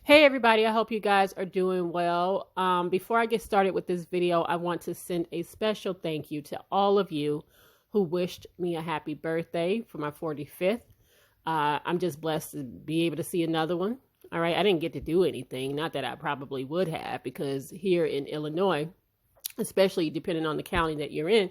Hey everybody, I hope you guys are doing well. Before I get started with this video, I want to send a special thank you to all of you who wished me a happy birthday for my 45th. I'm just blessed to be able to see another one. All right, I didn't get to do anything, not that I probably would have, because here in Illinois, especially depending on the county that you're in,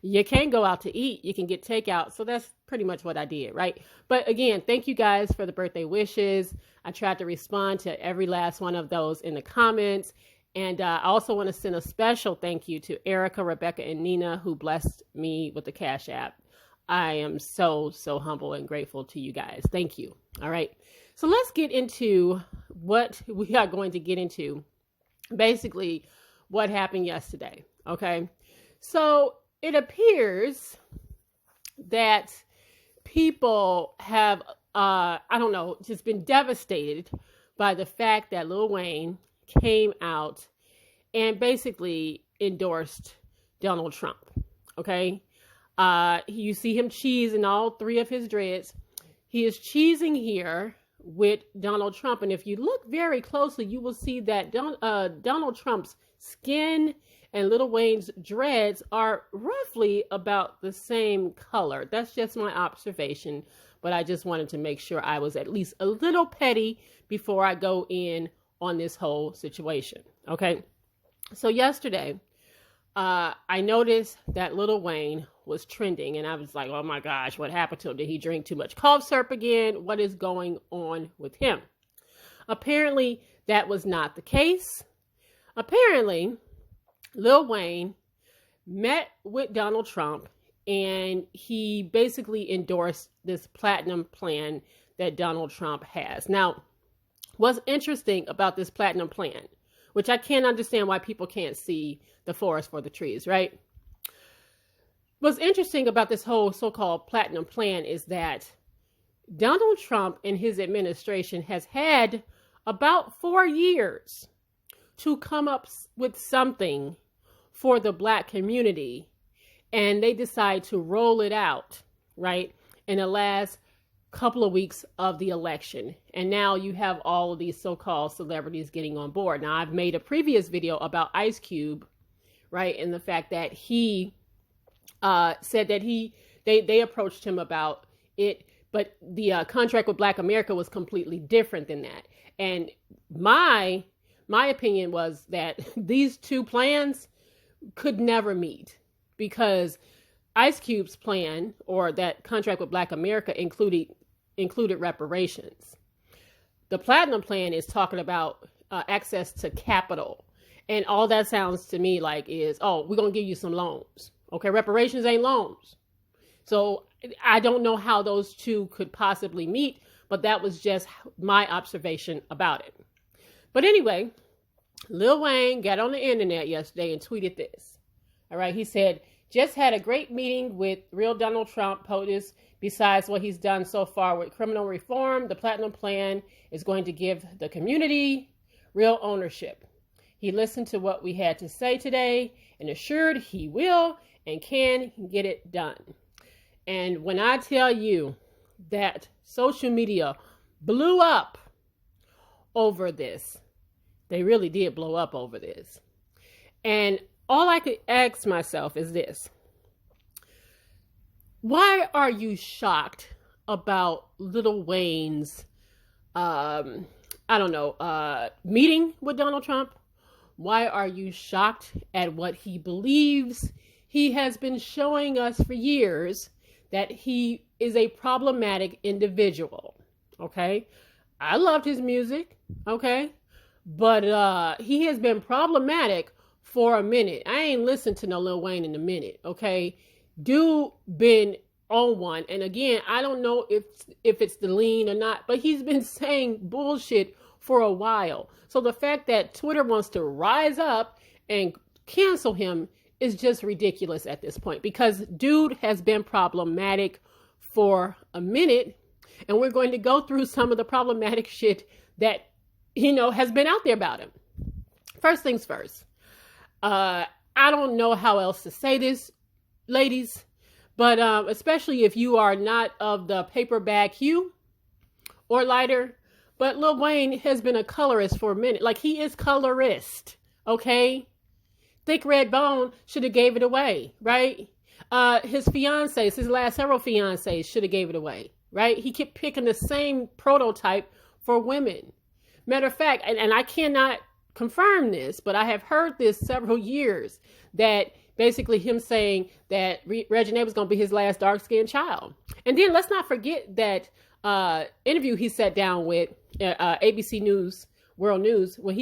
you can't go out to eat. You can get takeout. So that's pretty much what I did, right? But again, thank you guys for the birthday wishes. I tried to respond to every last one of those in the comments. And I also want to send a special thank you to Erica, Rebecca, and Nina, who blessed me with the Cash App. I am so humble and grateful to you guys. Thank you. All right. So let's get into what we are going to get into. Basically, what happened yesterday. Okay. So it appears that people have, just been devastated by the fact that Lil Wayne came out and basically endorsed Donald Trump. Okay. You see him cheesing all three of his dreads. He is cheesing here with Donald Trump. And if you look very closely, you will see that Donald Trump's skin and Lil Wayne's dreads are roughly about the same color. That's just my observation, but I just wanted to make sure I was at least a little petty before I go in on this whole situation. Okay. So yesterday, I noticed that Lil Wayne was trending, and I was like, oh my gosh, what happened to him? Did he drink too much cough syrup again? What is going on with him? Apparently, that was not the case. Apparently, Lil Wayne met with Donald Trump, and he basically endorsed this platinum plan that Donald Trump has. Now, what's interesting about this platinum plan, which I can't understand why people can't see the forest for the trees, right? What's interesting about this whole so-called platinum plan is that Donald Trump and his administration has had about 4 years to come up with something for the Black community, and they decide to roll it out, right, in the last couple of weeks of the election. And now you have all of these so-called celebrities getting on board. Now, I've made a previous video about Ice Cube, right, and the fact that he said that they approached him about it, but the contract with Black America was completely different than that. And my opinion was that these two plans could never meet, because Ice Cube's plan, or that contract with Black America, included reparations. The platinum plan is talking about access to capital. And all that sounds to me like is, oh, we're going to give you some loans. Okay, reparations ain't loans. So I don't know how those two could possibly meet, but that was just my observation about it. But anyway, Lil Wayne got on the internet yesterday and tweeted this. All right, he said, just had a great meeting with real Donald Trump. POTUS, besides what he's done so far with criminal reform, the platinum plan is going to give the community real ownership. He listened to what we had to say today and assured he will and can get it done. And when I tell you that social media blew up over this, they really did blow up over this. And all I could ask myself is this: why are you shocked about Lil Wayne's, meeting with Donald Trump? Why are you shocked at what he believes? He has been showing us for years that he is a problematic individual. Okay. I loved his music. Okay. But he has been problematic for a minute. I ain't listened to no Lil Wayne in a minute. Okay. Dude been on one. And again, I don't know if it's the lean or not, but he's been saying bullshit for a while. So the fact that Twitter wants to rise up and cancel him is just ridiculous at this point, because dude has been problematic for a minute, and we're going to go through some of the problematic shit that, has been out there about him. First things first. I don't know how else to say this, ladies, but especially if you are not of the paper bag hue or lighter, But Lil Wayne has been a colorist for a minute. Like, he is colorist, okay? Thick Red Bone should have gave it away, right? His fiancés, his last several fiancés should have gave it away, right? He kept picking the same prototype for women. Matter of fact, and I cannot confirm this, but I have heard this several years, that basically him saying that Reginae was going to be his last dark-skinned child. And then let's not forget that interview he sat down with ABC News, World News, when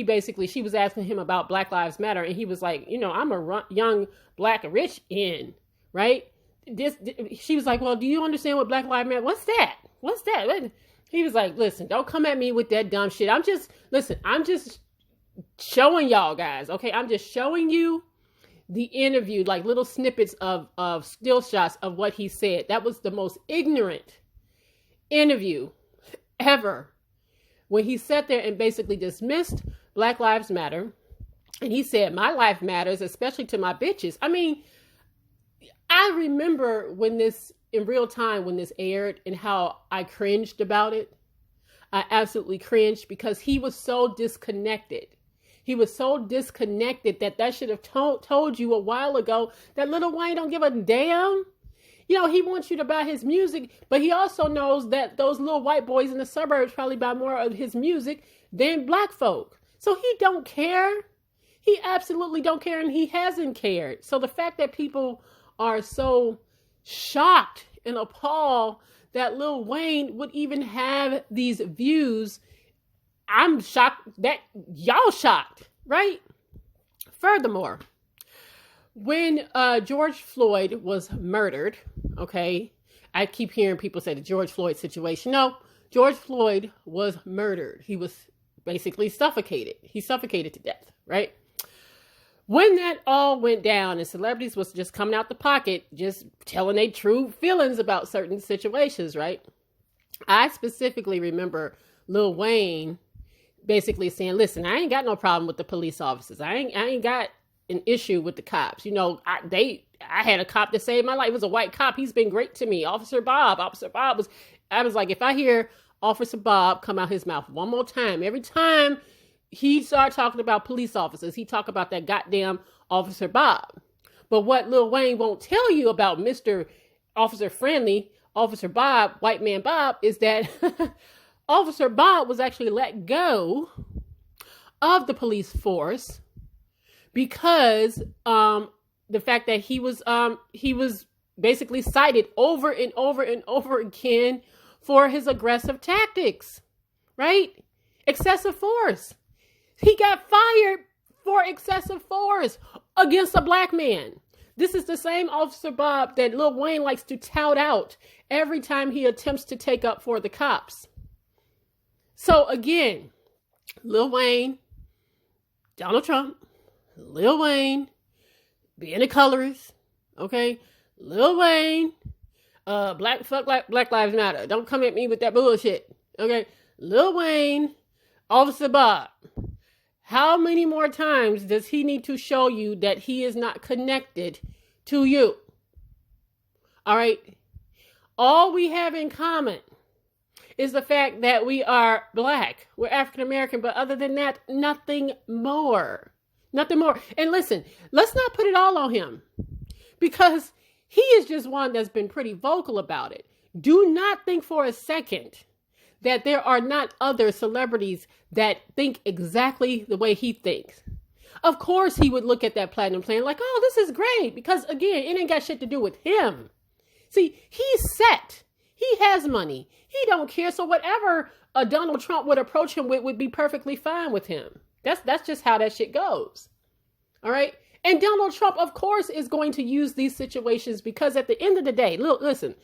she was asking him about Black Lives Matter, and he was like, I'm a young black rich in, right? She was like, well, do you understand what Black Lives Matter? What's that? He was like, listen, don't come at me with that dumb shit. I'm just showing y'all guys, okay? I'm just showing you the interview, like little snippets of still shots of what he said. That was the most ignorant interview ever, when he sat there and basically dismissed Black Lives Matter. And he said, my life matters, especially to my bitches. I mean, I remember in real time when this aired, and how I cringed about it. I absolutely cringed, because he was so disconnected. He was so disconnected that should have told you a while ago that Lil Wayne don't give a damn. He wants you to buy his music, but he also knows that those little white boys in the suburbs probably buy more of his music than black folk. So he don't care. He absolutely don't care, and he hasn't cared. So the fact that people are so shocked and appalled that Lil Wayne would even have these views, I'm shocked that y'all shocked, right? Furthermore, when George Floyd was murdered, okay, I keep hearing people say the George Floyd situation. No, George Floyd was murdered. He was basically suffocated. He suffocated to death, right? When that all went down and celebrities was just coming out the pocket, just telling their true feelings about certain situations, right? I specifically remember Lil Wayne basically saying, listen, I ain't got no problem with the police officers. I ain't got an issue with the cops. I had a cop that saved my life. It was a white cop. He's been great to me. Officer Bob I was like, if I hear Officer Bob come out his mouth one more time, every time he started talking about police officers, he talked about that goddamn Officer Bob. But what Lil Wayne won't tell you about Mr. Officer Friendly, Officer Bob, White Man Bob, is that Officer Bob was actually let go of the police force because the fact that he was basically cited over and over and over again for his aggressive tactics, right? Excessive force. He got fired for excessive force against a black man. This is the same Officer Bob that Lil Wayne likes to tout out every time he attempts to take up for the cops. So again, Lil Wayne, Donald Trump, Lil Wayne, being a colorist, okay? Lil Wayne, Black Lives Matter. Don't come at me with that bullshit, okay? Lil Wayne, Officer Bob. How many more times does he need to show you that he is not connected to you? All right? All we have in common is the fact that we are black. We're African American, but other than that, nothing more. Nothing more. And listen, let's not put it all on him, because he is just one that's been pretty vocal about it. Do not think for a second that there are not other celebrities that think exactly the way he thinks. Of course, he would look at that platinum plan like, oh, this is great, because again, it ain't got shit to do with him. See, he's set. He has money. He don't care. So whatever Donald Trump would approach him with would be perfectly fine with him. That's just how that shit goes. All right. And Donald Trump, of course, is going to use these situations because at the end of the day, listen,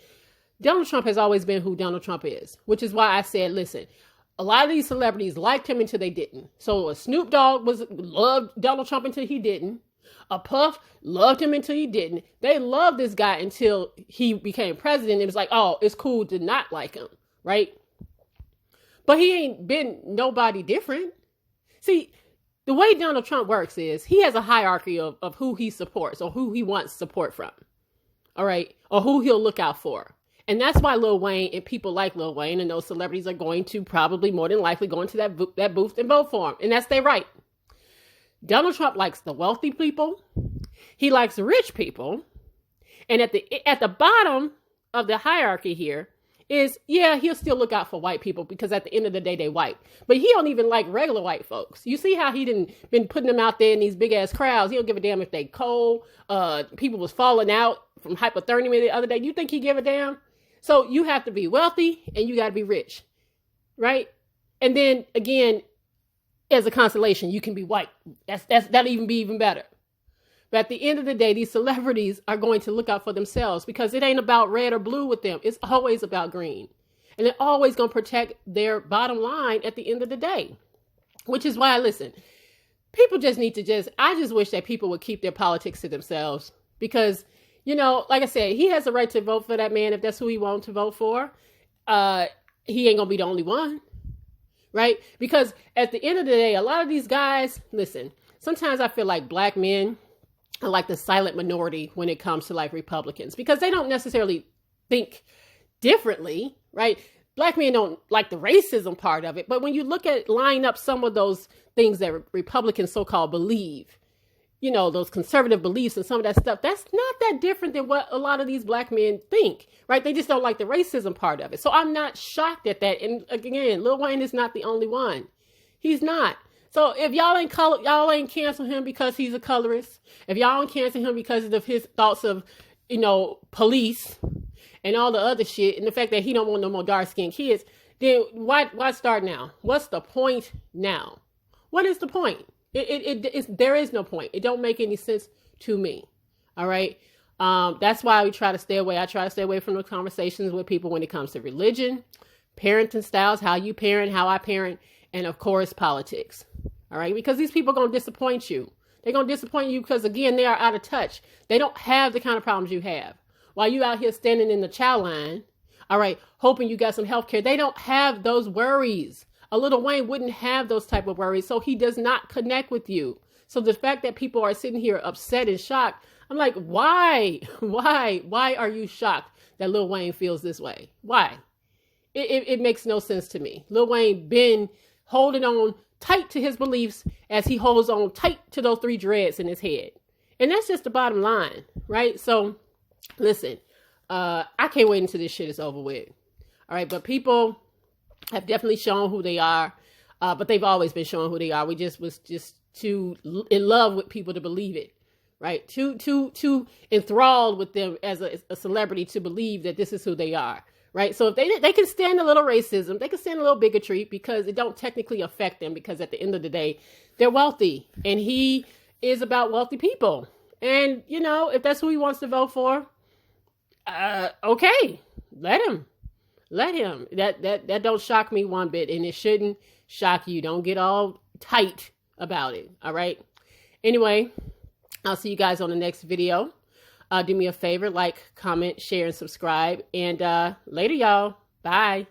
Donald Trump has always been who Donald Trump is, which is why I said, listen, a lot of these celebrities liked him until they didn't. So a Snoop Dogg loved Donald Trump until he didn't. A Puff loved him until he didn't. They loved this guy until he became president. It was like, oh, it's cool to not like him, right? But he ain't been nobody different. See, the way Donald Trump works is he has a hierarchy of who he supports or who he wants support from, all right? Or who he'll look out for. And that's why Lil Wayne and people like Lil Wayne and those celebrities are going to probably more than likely go into that booth and vote for him. And that's their right. Donald Trump likes the wealthy people. He likes rich people. And at the bottom of the hierarchy here is, yeah, he'll still look out for white people because at the end of the day, they white. But he don't even like regular white folks. You see how he been putting them out there in these big ass crowds. He don't give a damn if they cold. People was falling out from hypothermia the other day. You think he give a damn? So you have to be wealthy and you got to be rich, right? And then again, as a consolation, you can be white. That'll even be even better. But at the end of the day, these celebrities are going to look out for themselves because it ain't about red or blue with them. It's always about green. And they're always going to protect their bottom line at the end of the day, which is why, listen, people just need to I just wish that people would keep their politics to themselves because, you know, like I said, he has a right to vote for that man if that's who he wants to vote for. He ain't going to be the only one, right? Because at the end of the day, a lot of these guys, listen, sometimes I feel like black men are like the silent minority when it comes to like Republicans because they don't necessarily think differently, right? Black men don't like the racism part of it. But when you line up some of those things that Republicans so-called believe, you know, those conservative beliefs and some of that stuff, that's not that different than what a lot of these black men think, right? They just don't like the racism part of it. So I'm not shocked at that. And again, Lil Wayne is not the only one. He's not. So if y'all ain't cancel him because he's a colorist, if y'all don't cancel him because of his thoughts of, you know, police and all the other shit, and the fact that he don't want no more dark-skinned kids, then why start now? What's the point now? What is the point? There is no point. It don't make any sense to me. All right. That's why we try to stay away. I try to stay away from the conversations with people when it comes to religion, parenting styles, how you parent, how I parent, and of course, politics. All right. Because these people are going to disappoint you. They're going to disappoint you because, again, they are out of touch. They don't have the kind of problems you have. While you out here standing in the chow line, all right, hoping you got some health care, they don't have those worries. A Lil Wayne wouldn't have those type of worries, so he does not connect with you. So the fact that people are sitting here upset and shocked, I'm like, why? Why are you shocked that Lil Wayne feels this way? Why? It makes no sense to me. Lil Wayne been holding on tight to his beliefs as he holds on tight to those 3 dreads in his head. And that's just the bottom line, right? So listen, I can't wait until this shit is over with. All right, but people have definitely shown who they are, but they've always been showing who they are. We was too in love with people to believe it, right? Too enthralled with them as a celebrity to believe that this is who they are, right? So if they can stand a little racism, they can stand a little bigotry because it don't technically affect them because at the end of the day, they're wealthy and he is about wealthy people. And, you know, if that's who he wants to vote for, okay, let him. That don't shock me one bit, and it shouldn't shock you. Don't get all tight about it. All right. Anyway, I'll see you guys on the next video. Do me a favor, like, comment, share, and subscribe. And later, y'all. Bye.